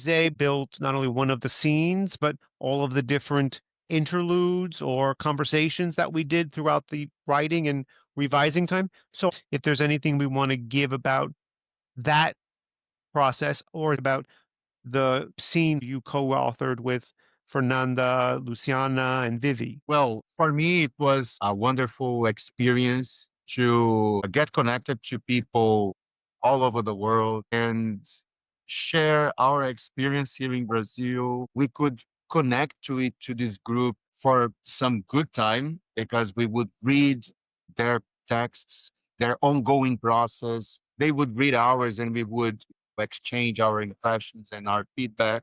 Jose built not only one of the scenes, but all of the different interludes or conversations that we did throughout the writing and revising time. So if there's anything we want to give about that process or about the scene you co-authored with Fernanda, Luciana, and Vivi. Well, for me, it was a wonderful experience to get connected to people all over the world and share our experience here in Brazil. We could connect to this group for some good time because we would read their texts, their ongoing process. They would read ours and we would exchange our impressions and our feedback.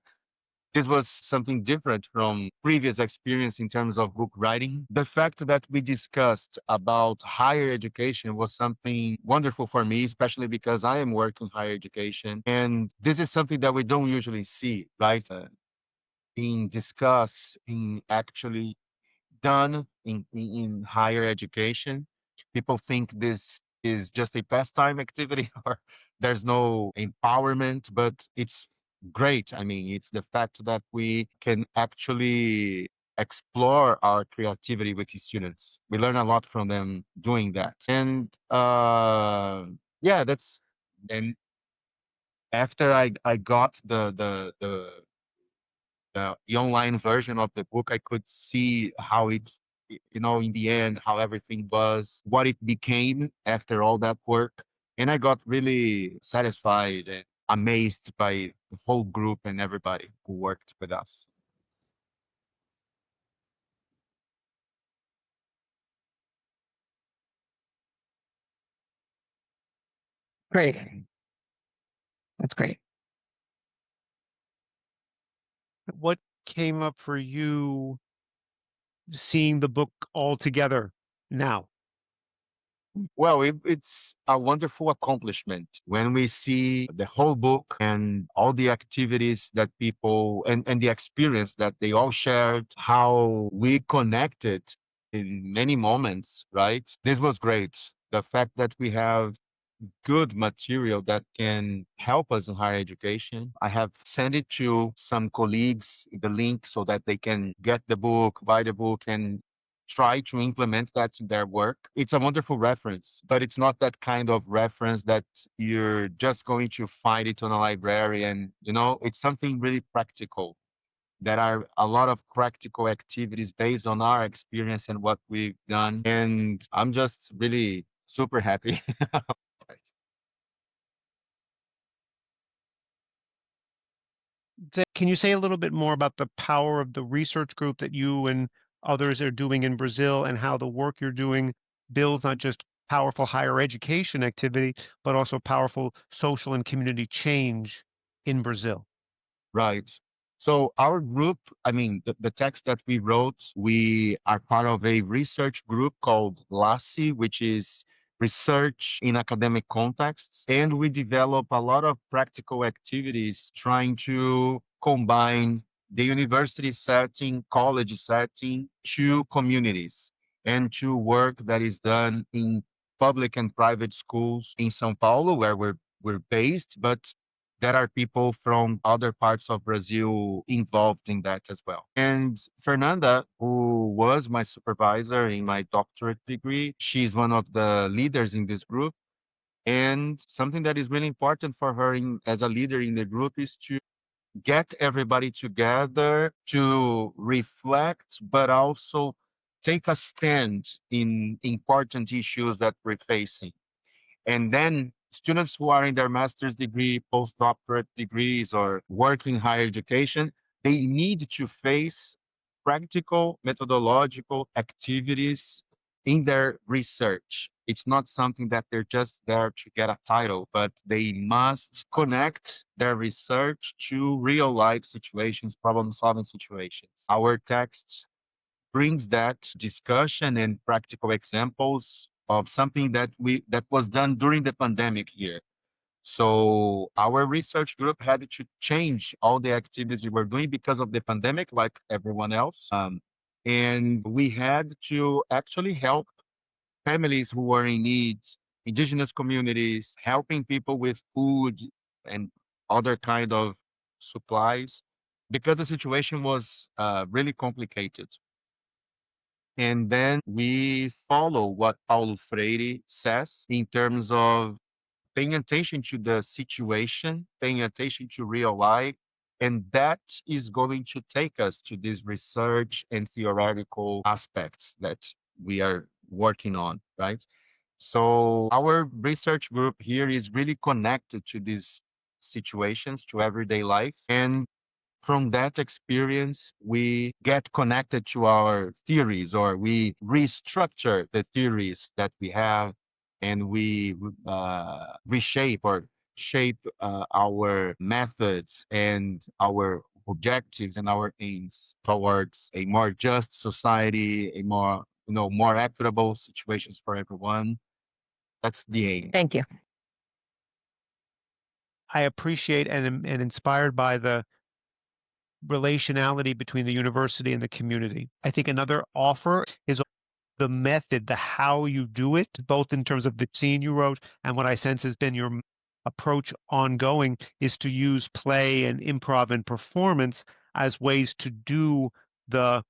This was something different from previous experience in terms of book writing. The fact that we discussed about higher education was something wonderful for me, especially because I am working higher education. And this is something that we don't usually see, right? Being discussed, being actually done in higher education. People think this is just a pastime activity or there's no empowerment, but it's great. I mean, it's the fact that we can actually explore our creativity with the students. We learn a lot from them doing that. And yeah, that's and after I got the online version of the book, I could see how it, in the end, how everything was, what it became after all that work. And I got really satisfied and amazed by the whole group and everybody who worked with us. Great. That's great. What came up for you seeing the book all together now? Well, it's a wonderful accomplishment when we see the whole book and all the activities that people and the experience that they all shared, how we connected in many moments, right? This was great. The fact that we have good material that can help us in higher education. I have sent it to some colleagues, the link, so that they can get the book, buy the book, and try to implement that in their work. It's a wonderful reference, but it's not that kind of reference that you're just going to find it on a library. And, it's something really practical. There are a lot of practical activities based on our experience and what we've done. And I'm just really super happy. Can you say a little bit more about the power of the research group that you and others are doing in Brazil and how the work you're doing builds not just powerful higher education activity, but also powerful social and community change in Brazil? Right. So our group, I mean, the text that we wrote, we are part of a research group called LASI, which is research in academic contexts. And we develop a lot of practical activities trying to combine the university setting, college setting to communities and to work that is done in public and private schools in São Paulo, where we're based, but there are people from other parts of Brazil involved in that as well. And Fernanda, who was my supervisor in my doctorate degree, she's one of the leaders in this group. And something that is really important for her as a leader in the group is to get everybody together to reflect, but also take a stand in important issues that we're facing. And then students who are in their master's degree, postdoctorate degrees, or working higher education, they need to face practical methodological activities in their research. It's not something that they're just there to get a title, but they must connect their research to real life situations, problem solving situations. Our text brings that discussion and practical examples of something that was done during the pandemic here. So our research group had to change all the activities we were doing because of the pandemic, like everyone else. And we had to actually help families who were in need, indigenous communities, helping people with food and other kind of supplies, because the situation was really complicated. And then we follow what Paulo Freire says in terms of paying attention to the situation, paying attention to real life. And that is going to take us to these research and theoretical aspects that we are working on, right? So our research group here is really connected to these situations, to everyday life. And from that experience, we get connected to our theories, or we restructure the theories that we have, and we reshape or shape our methods and our objectives and our aims towards a more just society, a more, more equitable situations for everyone. That's the aim. Thank you. I appreciate and am and inspired by the relationality between the university and the community. I think another offer is the method, the how you do it, both in terms of the scene you wrote and what I sense has been your approach ongoing, is to use play and improv and performance as ways to do the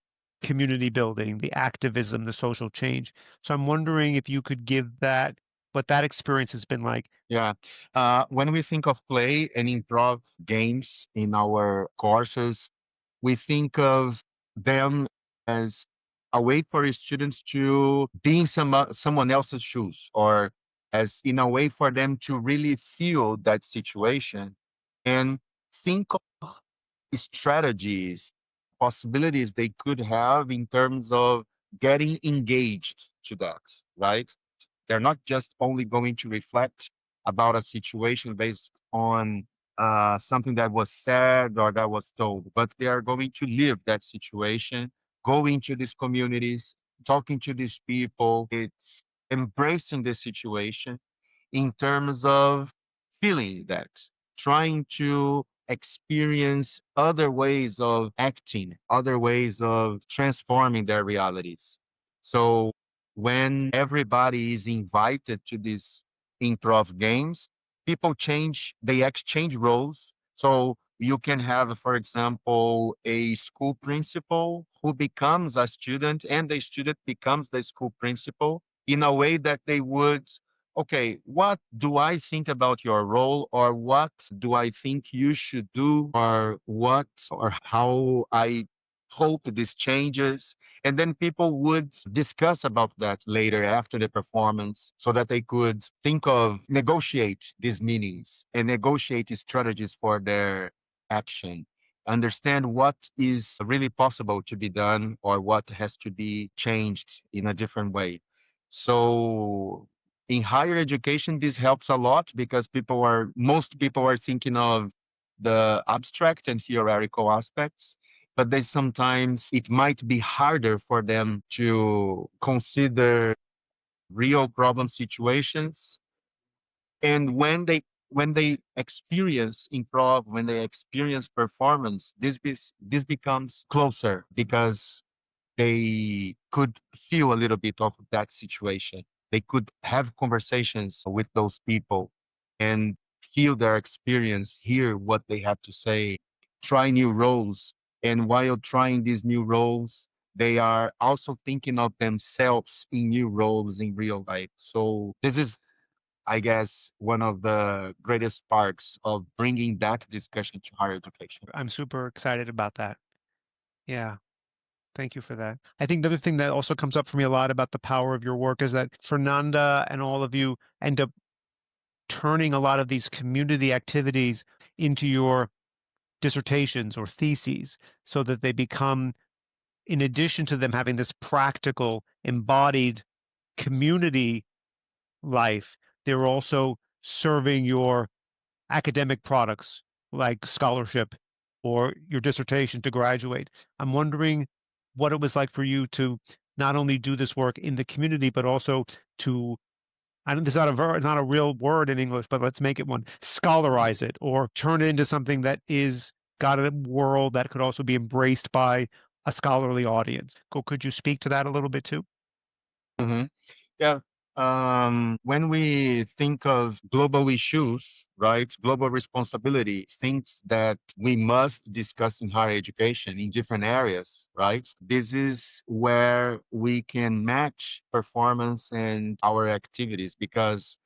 community building, the activism, the social change. So I'm wondering if you could give that, what that experience has been like. Yeah. When we think of play and improv games in our courses, we think of them as a way for students to be in someone else's shoes, or as in a way for them to really feel that situation and think of strategies, possibilities they could have in terms of getting engaged to that, right? They're not just only going to reflect about a situation based on something that was said or that was told, but they are going to live that situation, go into these communities, talking to these people. It's embracing the situation in terms of feeling that, trying to experience other ways of acting, other ways of transforming their realities. So when everybody is invited to these improv games, people change, they exchange roles. So you can have, for example, a school principal who becomes a student, and the student becomes the school principal in a way that they would, okay, what do I think about your role, or what do I think you should do, or what, or how I hope this changes. And then people would discuss about that later after the performance, so that they could think of negotiate these meanings and negotiate strategies for their action, understand what is really possible to be done or what has to be changed in a different way. So in higher education, this helps a lot because most people are thinking of the abstract and theoretical aspects, but they sometimes it might be harder for them to consider real problem situations. And when they experience improv, when they experience performance, this becomes closer because they could feel a little bit of that situation. They could have conversations with those people and feel their experience, hear what they have to say, try new roles. And while trying these new roles, they are also thinking of themselves in new roles in real life. So this is, I guess, one of the greatest parts of bringing that discussion to higher education. I'm super excited about that. Yeah. Thank you for that. I think the other thing that also comes up for me a lot about the power of your work is that Fernanda and all of you end up turning a lot of these community activities into your dissertations or theses, so that they become, in addition to them having this practical, embodied community life, they're also serving your academic products like scholarship or your dissertation to graduate. I'm wondering what it was like for you to not only do this work in the community, but also to, I don't, it's not a it's not a real word in English, but let's make it one, scholarize it or turn it into something that is got a world that could also be embraced by a scholarly audience. Could you speak to that a little bit too? Hmm. Yeah. When we think of global issues, right, global responsibility, things that we must discuss in higher education in different areas, right? This is where we can match performance and our activities because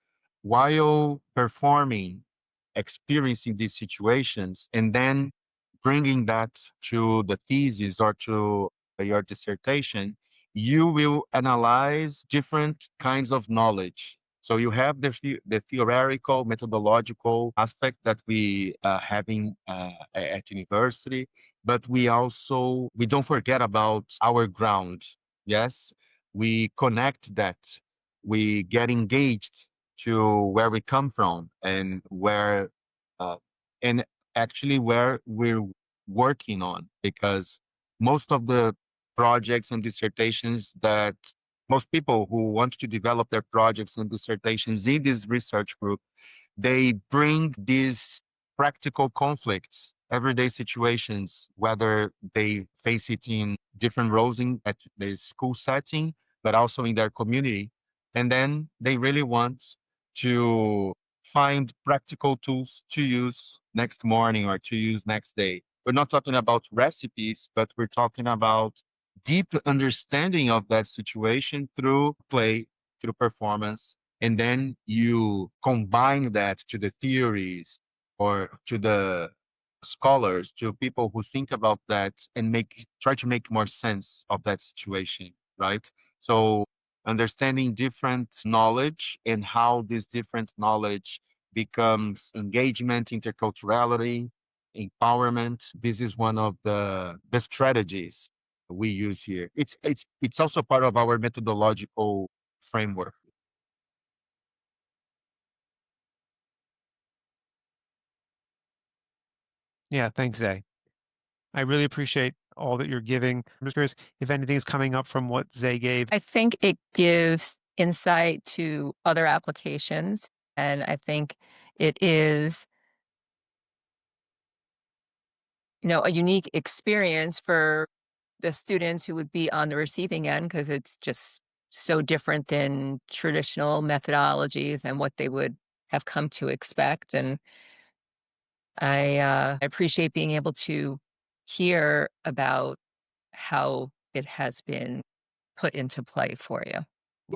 while performing, experiencing these situations, and then bringing that to the thesis or to your dissertation, you will analyze different kinds of knowledge. So you have the theoretical, methodological aspect that we having at university, but we don't forget about our ground. Yes, we connect that. We get engaged to where we come from and uh, and actually where we're working on because most of the projects and dissertations that most people who want to develop their projects and dissertations in this research group, they bring these practical conflicts, everyday situations, whether they face it in different roles at the school setting, but also in their community. And then they really want to find practical tools to use next morning or to use next day. We're not talking about recipes, but we're talking about deep understanding of that situation through play, through performance, and then you combine that to the theories or to the scholars, to people who think about that and try to make more sense of that situation, right? So understanding different knowledge and how this different knowledge becomes engagement, interculturality, empowerment. This is one of the strategies we use here. It's also part of our methodological framework. Yeah, thanks, Zay. I really appreciate all that you're giving. I'm just curious if anything's coming up from what Zay gave. I think it gives insight to other applications, and I think it is, a unique experience for the students who would be on the receiving end because it's just so different than traditional methodologies and what they would have come to expect. And I appreciate being able to hear about how it has been put into play for you.